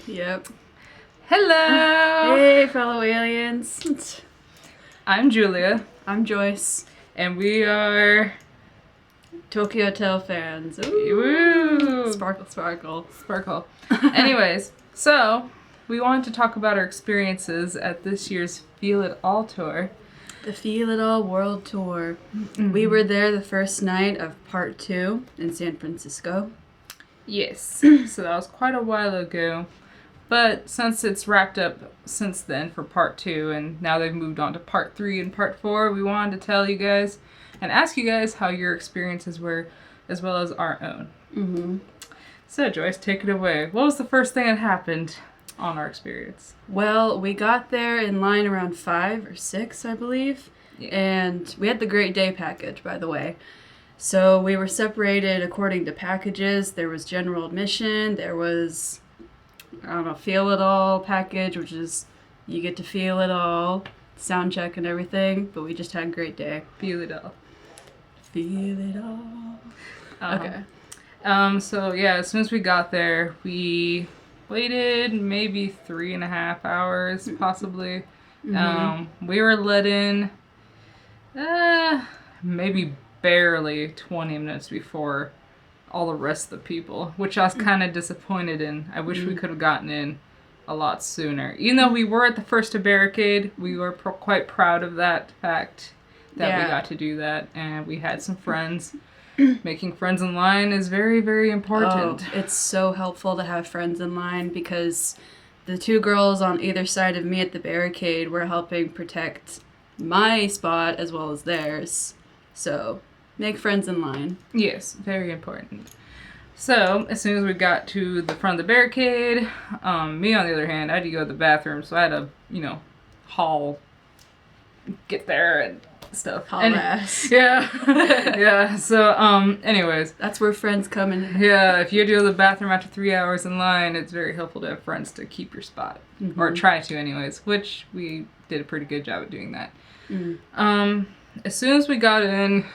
Yep. Hello! Hey, fellow aliens. I'm Julia, I'm Joyce. and we are... Tokyo Hotel fans. Woo! Sparkle, sparkle. Sparkle. Anyways, so we wanted to talk about our experiences at this year's Feel It All tour. The Feel It All World Tour. Mm-hmm. We were there the first night of part 2 in San Francisco. Yes. So that was quite a while ago. But since it's wrapped up since then for part 2, and now they've moved on to part 3 and part 4, we wanted to tell you guys and ask you guys how your experiences were, as well as our own. Mm-hmm. So, Joyce, take it away. What was the first thing that happened on our experience? Well, we got there in line around 5 or 6, I believe. Yeah. And we had the Great Day package, by the way. So we were separated according to packages. There was general admission. There was, Feel It All package, which is you get to feel it all, sound check and everything. But we just had Great Day. Feel it all. Feel it all. Okay. So yeah, as soon as we got there, we waited maybe 3.5 hours, possibly. Mm-hmm. We were let in, maybe barely 20 minutes before all the rest of the people, which I was kind of disappointed in. I wish we could have gotten in a lot sooner. Even though we were at the first to barricade, we were quite proud of that fact that we got to do that, and we had some friends. Making friends in line is very, very important. Oh, it's so helpful to have friends in line because the 2 girls on either side of me at the barricade were helping protect my spot as well as theirs. So, make friends in line. Yes, very important. So, as soon as we got to the front of the barricade, me on the other hand, I had to go to the bathroom, so I had to, get there and stuff. Ass. Yeah. Yeah. So, anyways. That's where friends come in. Yeah, if you have to go to the bathroom after 3 hours in line, it's very helpful to have friends to keep your spot. Mm-hmm. Or try to anyways, which we did a pretty good job at doing that. Mm. As soon as we got in,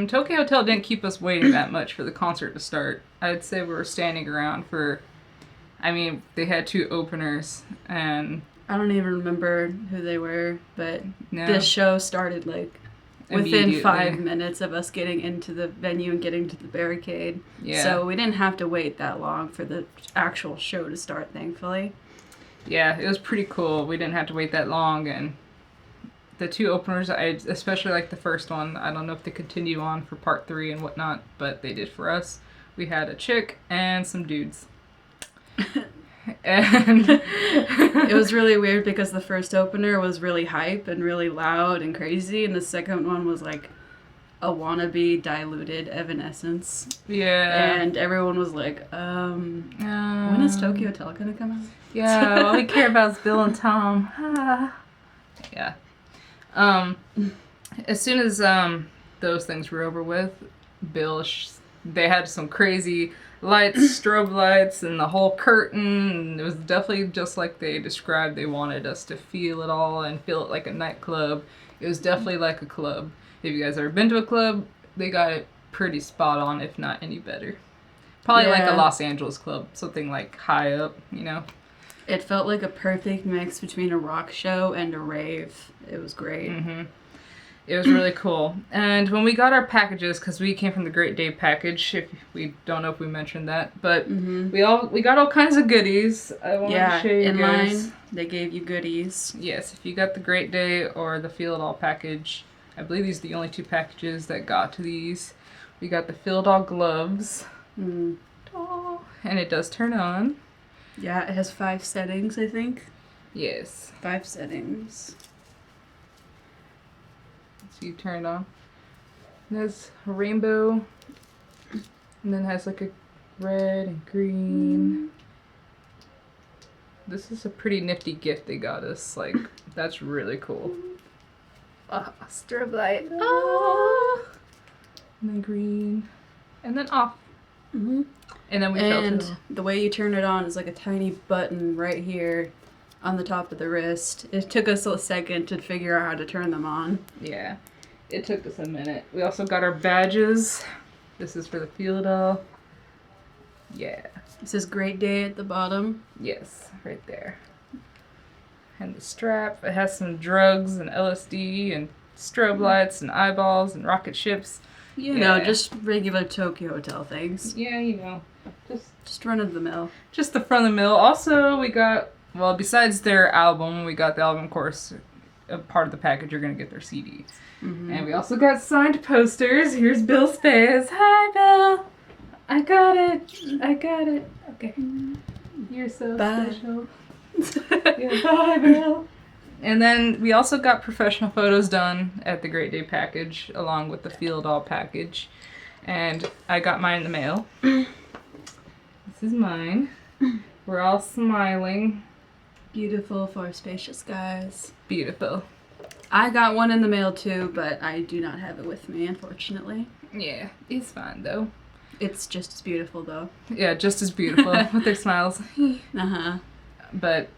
Tokyo Hotel didn't keep us waiting that much for the concert to start. I'd say we were standing around for, they had 2 openers, and I don't even remember who they were, but this show started within 5 minutes of us getting into the venue and getting to the barricade. Yeah. So we didn't have to wait that long for the actual show to start, thankfully. Yeah, it was pretty cool. We didn't have to wait that long, and the 2 openers, I especially like the first one. I don't know if they continue on for part 3 and whatnot, but they did for us. We had a chick and some dudes. And it was really weird because the first opener was really hype and really loud and crazy, and the second one was like a wannabe diluted Evanescence. Yeah. And everyone was like, when is Tokyo Hotel gonna come out? Yeah, all we care about is Bill and Tom. Yeah. As soon as those things were over with, Bill, they had some crazy lights, strobe lights, and the whole curtain. And it was definitely just like they described. They wanted us to feel it all and feel it like a nightclub. It was definitely like a club. If you guys ever been to a club, they got it pretty spot on, if not any better. Probably like a Los Angeles club, something like high up, It felt like a perfect mix between a rock show and a rave. It was great. Mm-hmm. It was really cool. And when we got our packages, because we came from the Great Day package, if we don't know if we mentioned that, but we got all kinds of goodies. I want to show you guys. Line, they gave you goodies. Yes, if you got the Great Day or the Feel It All package, I believe these are the only 2 packages that got to these. We got the Feel It All gloves. Mm. Oh, and it does turn on. Yeah, it has 5 settings, I think. Yes. 5 settings. So you turn it on. It has a rainbow. And then it has like a red and green. This is a pretty nifty gift they got us. Like, that's really cool. Strobe light. And then green. And then off. Mm-hmm. And then we felt it. And the way you turn it on is like a tiny button right here on the top of the wrist. It took us a second to figure out how to turn them on. Yeah, it took us a minute. We also got our badges. This is for the Feel It All. Yeah. It says great day at the bottom. Yes, right there. And the strap, it has some drugs and LSD and strobe lights and eyeballs and rocket ships. You know, just regular Tokyo Hotel things. Yeah, you know. Just run of the mill. Just the front of the mill. Also, we got, well, besides their album, we got the album, of course. A part of the package, you're going to get their CD. Mm-hmm. And we also got signed posters. Here's Bill Space. Hi, Bill. I got it. Okay. You're so special. Yeah, bye, Bill. And then we also got professional photos done at the Great Day package, along with the Field All package. And I got mine in the mail. This is mine. We're all smiling. Beautiful for spacious skies. Beautiful. I got one in the mail too, but I do not have it with me, unfortunately. Yeah, it's fine though. It's just as beautiful though. Yeah, just as beautiful with their smiles. Uh-huh. But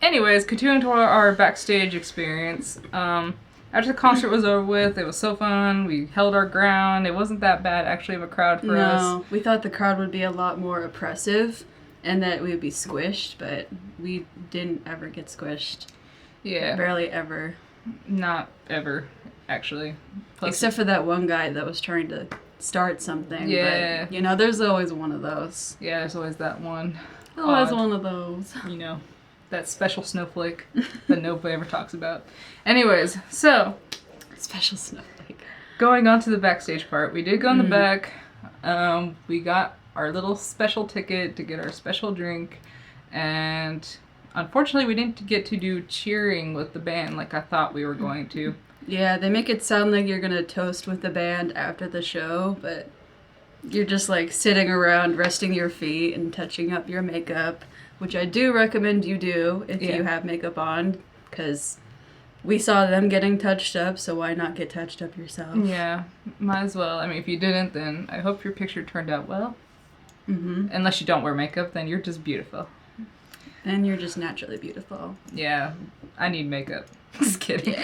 anyways, continuing to our backstage experience. After the concert was over with, it was so fun. We held our ground. It wasn't that bad actually of a crowd for us. No, we thought the crowd would be a lot more oppressive and that we would be squished, but we didn't ever get squished. Yeah. Barely ever. Not ever, actually. Plus, except for that one guy that was trying to start something. Yeah. But, you know, there's always one of those. Yeah, there's always that one. Always one of those. You know, that special snowflake that nobody ever talks about. Anyways, so. Special snowflake. Going on to the backstage part, we did go in the back. We got our little special ticket to get our special drink. And unfortunately, we didn't get to do cheering with the band like I thought we were going to. Yeah, they make it sound like you're going to toast with the band after the show, but you're just like sitting around resting your feet and touching up your makeup, which I do recommend you do if you have makeup on, because we saw them getting touched up, so why not get touched up yourself? Yeah, might as well. I mean, if you didn't, then I hope your picture turned out well. Mm-hmm. Unless you don't wear makeup, then you're just beautiful. And you're just naturally beautiful. Yeah, I need makeup. Just kidding.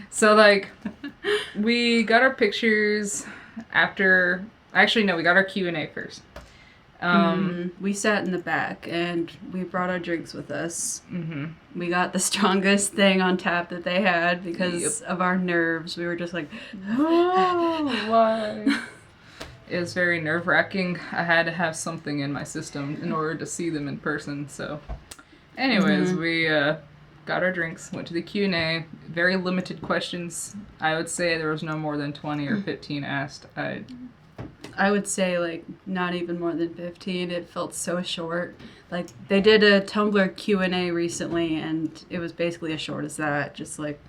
So like, we got our pictures after. Actually, no, we got our Q&A first. We sat in the back and we brought our drinks with us. Mm-hmm. We got the strongest thing on tap that they had because of our nerves. We were just like, oh, why? It was very nerve-wracking. I had to have something in my system in order to see them in person. So, anyways, we got our drinks, went to the Q&A. Very limited questions. I would say there was no more than 20 or 15 asked. I would say, like, not even more than 15. It felt so short. Like, they did a Tumblr Q&A recently, and it was basically as short as that. Just, like,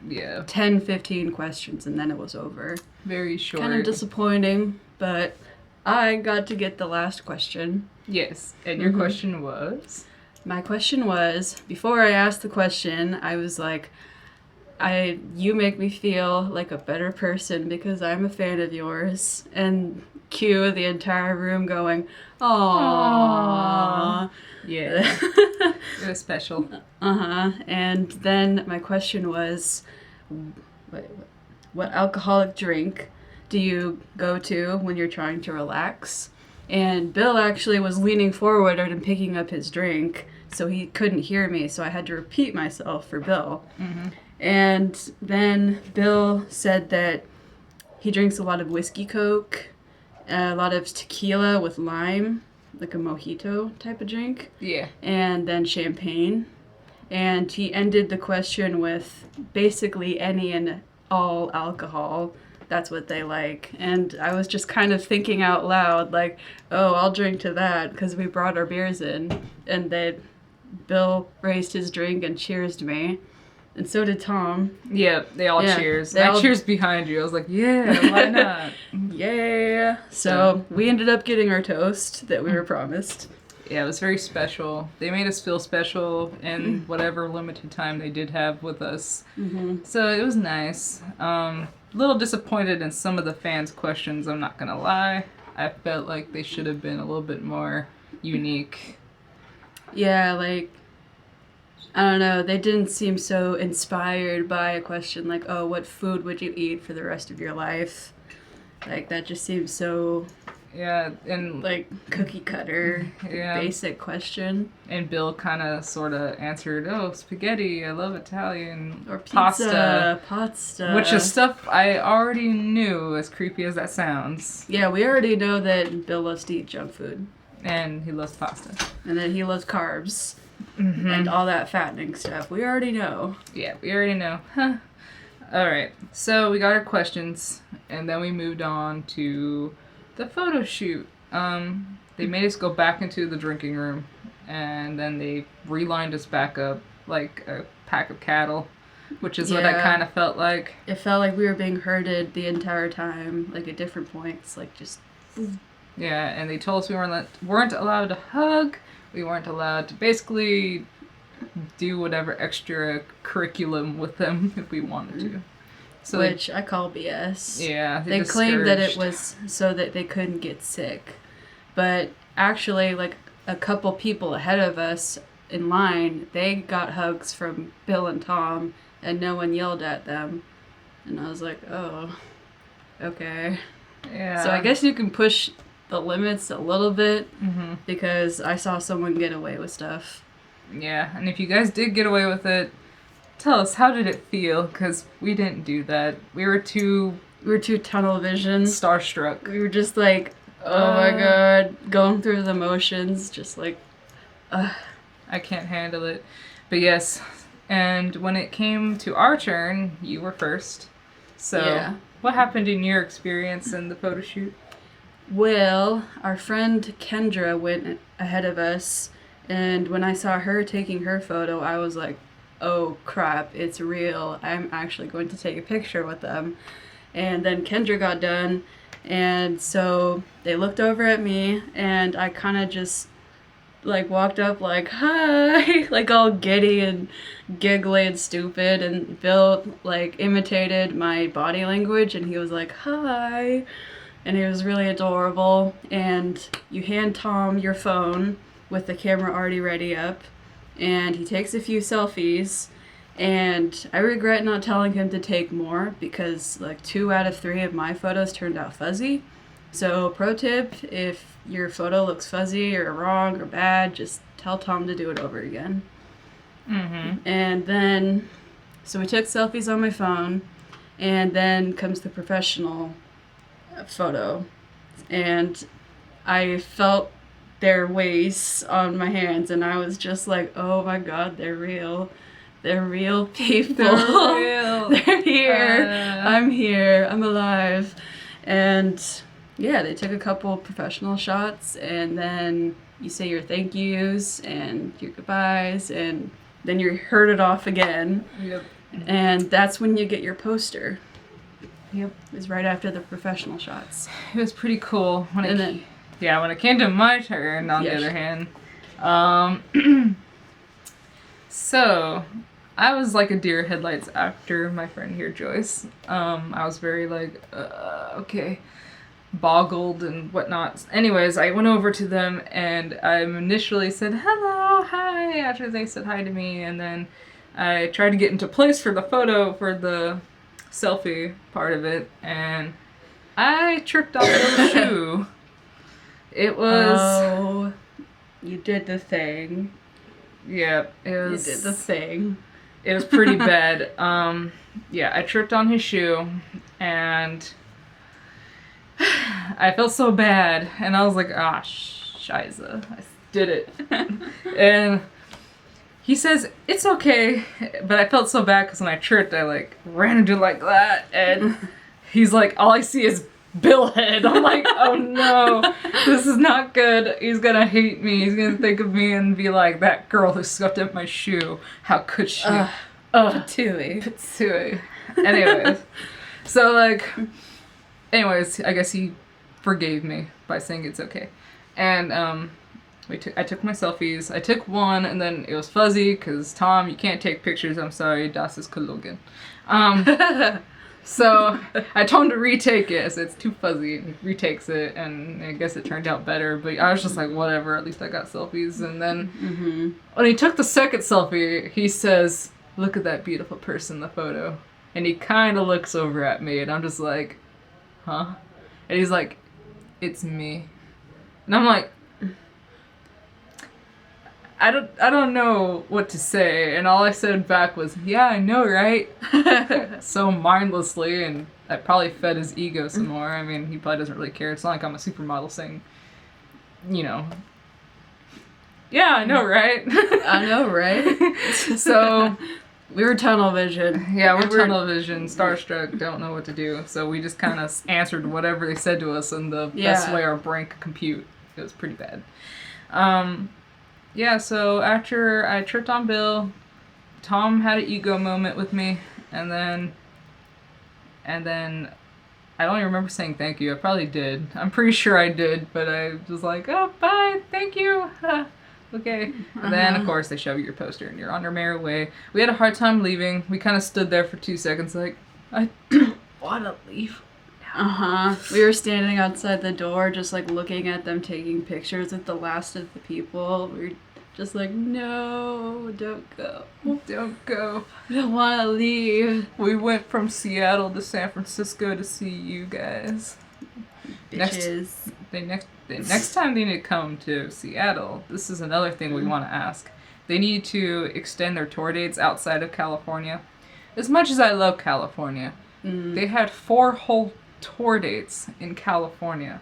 10, 15 questions, and then it was over. Very short. Kind of disappointing, but I got to get the last question. Yes, and your question was? My question was, before I asked the question, I was like, you make me feel like a better person because I'm a fan of yours. And cue the entire room going, aww. Yeah. It was special. And then my question was, what alcoholic drink do you go to when you're trying to relax? And Bill actually was leaning forward and picking up his drink, so he couldn't hear me, so I had to repeat myself for Bill. Mm-hmm. And then Bill said that he drinks a lot of whiskey coke, a lot of tequila with lime, like a mojito type of drink. Yeah. And then champagne. And he ended the question with basically any and all alcohol. That's what they like. And I was just kind of thinking out loud, like, oh, I'll drink to that, because we brought our beers in. And Bill raised his drink and cheers to me. And so did Tom. Yeah, they all cheers. I cheers behind you. I was like, yeah, why not? Yeah. So we ended up getting our toast that we were promised. Yeah, it was very special. They made us feel special in whatever limited time they did have with us. Mm-hmm. So it was nice. A little disappointed in some of the fans' questions, I'm not going to lie. I felt like they should have been a little bit more unique. Yeah, like, I don't know, they didn't seem so inspired by a question like, oh, what food would you eat for the rest of your life? Like, that just seems so Yeah, and Like cookie cutter, yeah, basic question. and Bill kind of sort of answered, "Oh, spaghetti. I love Italian Or pizza, pasta. which is stuff I already knew. As creepy as that sounds. Yeah, we already know that Bill loves to eat junk food. And he loves pasta. And that he loves carbs. And all that fattening stuff. We already know. Yeah, we already know. Huh. All right. So we got our questions, and then we moved on to the photo shoot. They made us go back into the drinking room, and then they relined us back up like a pack of cattle, which is what I kind of felt like. It felt like we were being herded the entire time, like at different points, like just. Yeah, and they told us we weren't allowed to hug. We weren't allowed to basically do whatever extra curriculum with them if we wanted to. So which I call BS. Yeah, they claimed that it was so that they couldn't get sick. But actually, like a couple people ahead of us in line, they got hugs from Bill and Tom, and no one yelled at them. And I was like, oh, okay. Yeah. So I guess you can push the limits a little bit because I saw someone get away with stuff. Yeah, and if you guys did get away with it, tell us, how did it feel? Because we didn't do that. We were too tunnel vision. Starstruck. We were just like, oh my god, going through the motions, just like, I can't handle it. But yes, and when it came to our turn, you were first. So, what happened in your experience in the photo shoot? Well, our friend Kendra went ahead of us, and when I saw her taking her photo, I was like, oh crap, it's real. I'm actually going to take a picture with them. And then Kendra got done, and so they looked over at me, and I kind of just like walked up like, hi, like all giddy and giggly and stupid, and Bill like imitated my body language, and he was like, hi, and it was really adorable. And you hand Tom your phone with the camera already ready up, and he takes a few selfies, and I regret not telling him to take more because like 2 out of 3 of my photos turned out fuzzy. So pro tip, if your photo looks fuzzy or wrong or bad, just tell Tom to do it over again. And then, so we took selfies on my phone, and then comes the professional photo, and I felt their waists on my hands, and I was just like, oh my god, they're real. They're real people. They're real. They're here. I'm here. I'm alive. And yeah, they took a couple professional shots, and then you say your thank yous and your goodbyes, and then you're herded off again. Yep. And that's when you get your poster. Yep. It was right after the professional shots. It was pretty cool. When And it came to my turn, on the Yes. other hand, so I was like a deer headlights after my friend here, Joyce. I was very like, okay, boggled and whatnot. Anyways, I went over to them, and I initially said hello, hi, after they said hi to me, and then I tried to get into place for the photo, for the selfie part of it, and I tripped off the shoe. It was... Oh, you did the thing. Yeah, it was... You did the thing. It was pretty bad. Yeah, I tripped on his shoe, and I felt so bad, and I was like, ah, shiza, I did it. And he says, it's okay, but I felt so bad because when I tripped, I like ran into like that, and he's like, all I see is Bill head. I'm like, oh no, this is not good. He's gonna hate me. He's gonna think of me and be like, that girl who scuffed up my shoe. How could she? Patooey. Anyways, I guess he forgave me by saying it's okay. And I took my selfies. I took one, and then it was fuzzy because Tom, you can't take pictures. I'm sorry, das ist gelogen. So I told him to retake it. I said it's too fuzzy. He retakes it, and I guess it turned out better. But I was just like, whatever. At least I got selfies. And then when he took the second selfie, he says, "Look at that beautiful person in the photo." And he kind of looks over at me, and I'm just like, huh? And he's like, it's me. And I'm like, I don't know what to say. And all I said back was, yeah, I know, right? So mindlessly, and I probably fed his ego some more. I mean, he probably doesn't really care. It's not like I'm a supermodel saying, you know, yeah, I know, right? I know, right? So we were tunnel vision. yeah, we're tunnel vision, starstruck, don't know what to do. So we just kind of answered whatever they said to us in the best way our brain could compute. It was pretty bad. Yeah, so after I tripped on Bill, Tom had an ego moment with me, and then I don't even remember saying thank you. I probably did. I'm pretty sure I did, but I was like, oh, bye, thank you. Okay. And then, of course, they show you your poster, and you're on your merry way. We had a hard time leaving. We kind of stood there for 2 seconds like, I don't want to leave. We were standing outside the door just, like, looking at them taking pictures with the last of the people. We were just like, no, don't go. Don't go. I don't want to leave. We went from Seattle to San Francisco to see you guys. Bitches. Next time they need to come to Seattle, this is another thing we want to ask. They need to extend their tour dates outside of California. As much as I love California, they had 4 whole tour dates in California.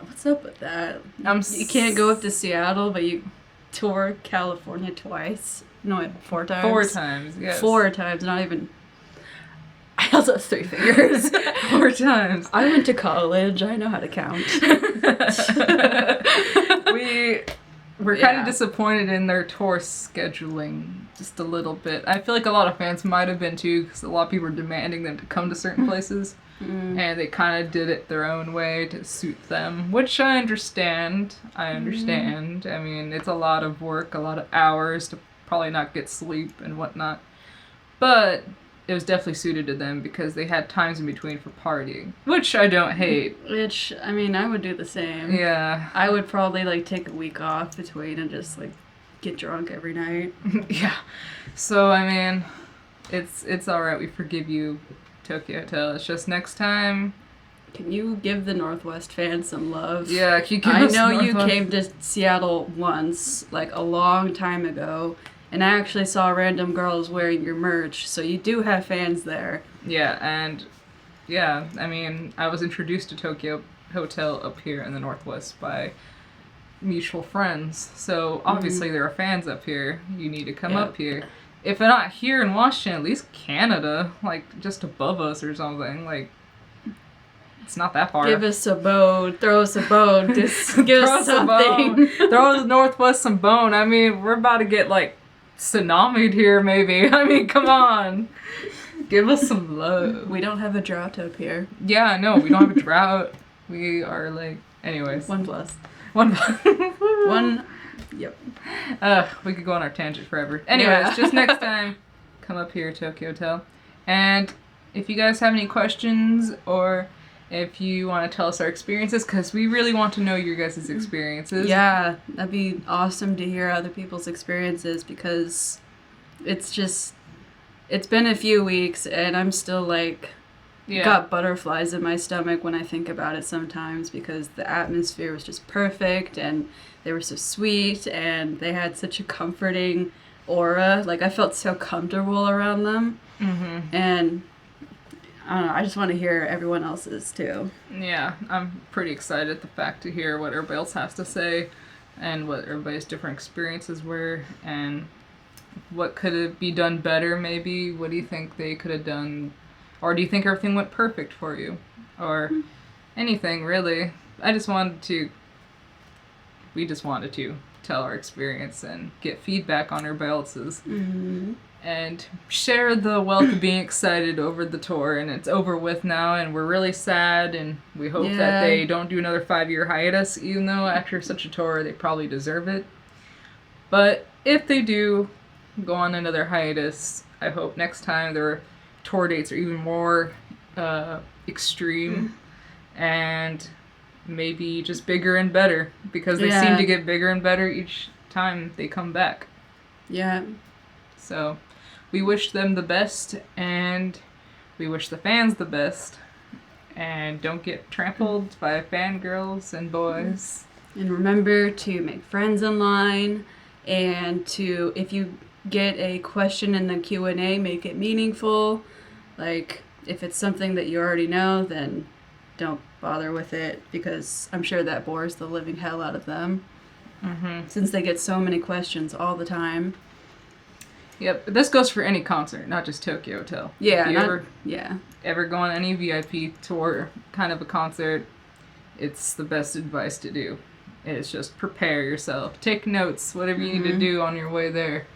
What's up with that? You can't go up to Seattle, but you tour California twice. No, wait, 4 times? 4 times, yes. 4 times, not even... I also have 3 fingers. 4 times. I went to college. I know how to count. We're kind of disappointed in their tour scheduling just a little bit. I feel like a lot of fans might have been too, because a lot of people were demanding them to come to certain places. And they kind of did it their own way to suit them, which I understand. I mean, it's a lot of work, a lot of hours to probably not get sleep and whatnot. But it was definitely suited to them because they had times in between for partying, which I don't hate. Which, I mean, I would do the same. Yeah. I would probably, like, take a week off between and just, like, get drunk every night. Yeah. So, I mean, it's alright. We forgive you, Tokyo Hotel. It's just next time. Can you give the Northwest fans some love? Yeah, can you give us Northwest? I know you came to Seattle once, like, a long time ago. And I actually saw random girls wearing your merch, so you do have fans there. Yeah, and yeah, I mean, I was introduced to Tokyo Hotel up here in the Northwest by mutual friends. So obviously there are fans up here. You need to come up here. If they're not here in Washington, at least Canada, like just above us or something. Like, it's not that far. Give us a bone. Throw us a bone. Just give us something. Throw the Northwest some bone. I mean, we're about to get like tsunami'd here, maybe. I mean, come on. Give us some love. We don't have a drought up here. Yeah, no, we don't have a drought. We are like, anyways. 1+. 1+. Yep. We could go on our tangent forever. Anyways, just next time, come up here, Tokyo Hotel. And if you guys have any questions or if you want to tell us our experiences, because we really want to know your guys' experiences. Yeah, that'd be awesome to hear other people's experiences because it's been a few weeks and I'm still like, got butterflies in my stomach when I think about it sometimes because the atmosphere was just perfect and they were so sweet and they had such a comforting aura. Like, I felt so comfortable around them. And I don't know, I just want to hear everyone else's too. Yeah, I'm pretty excited at the fact to hear what everybody else has to say and what everybody's different experiences were and what could be done better maybe. What do you think they could have done? Or do you think everything went perfect for you? Or anything, really. We just wanted to tell our experience and get feedback on everybody else's. And share the wealth of being excited over the tour, and it's over with now, and we're really sad, and we hope that they don't do another 5-year hiatus, even though after such a tour, they probably deserve it. But if they do go on another hiatus, I hope next time their tour dates are even more extreme, and maybe just bigger and better, because they seem to get bigger and better each time they come back. Yeah. So, we wish them the best, and we wish the fans the best. And don't get trampled by fangirls and boys. And remember to make friends online, and to, if you get a question in the Q&A, make it meaningful. Like, if it's something that you already know, then don't bother with it, because I'm sure that bores the living hell out of them. Since they get so many questions all the time. Yep, but this goes for any concert, not just Tokyo Hotel. Yeah, if you ever go on any VIP tour, kind of a concert, it's the best advice to do. It's just prepare yourself. Take notes, whatever you need to do on your way there.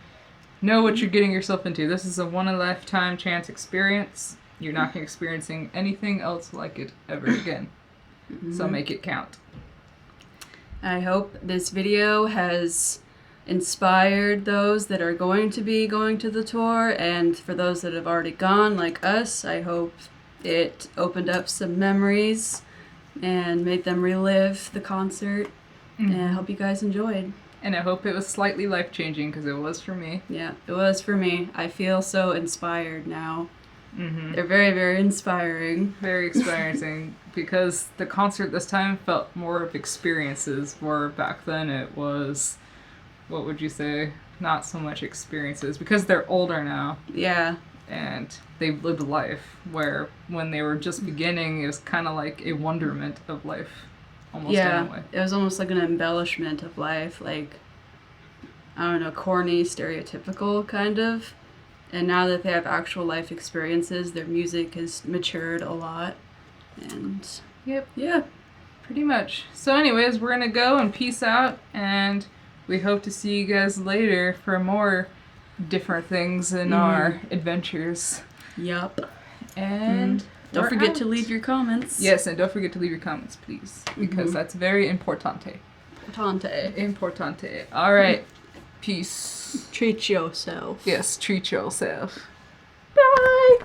Know what you're getting yourself into. This is a one-in-a-lifetime chance experience. You're not experiencing anything else like it ever again. So make it count. I hope this video has inspired those that are going to be going to the tour, and for those that have already gone, like us, I hope it opened up some memories and made them relive the concert. And I hope you guys enjoyed. And I hope it was slightly life-changing, because it was for me. Yeah, it was for me. I feel so inspired now. They're very, very inspiring. Very experiencing, because the concert this time felt more of experiences, where back then it was, what would you say, not so much experiences, because they're older now. Yeah. And they've lived a life, where when they were just beginning, it was kind of like a wonderment of life, almost in a way. It was almost like an embellishment of life, like, I don't know, corny, stereotypical kind of. And now that they have actual life experiences, their music has matured a lot. And Yep. yeah. Pretty much. So anyways, we're gonna go and peace out, and we hope to see you guys later for more different things in our adventures. Yup. And Don't we're forget out. to leave your comments. Yes, and don't forget to leave your comments, please, because that's very importante. Importante. All right. Peace. Treat yourself. Yes, treat yourself. Bye.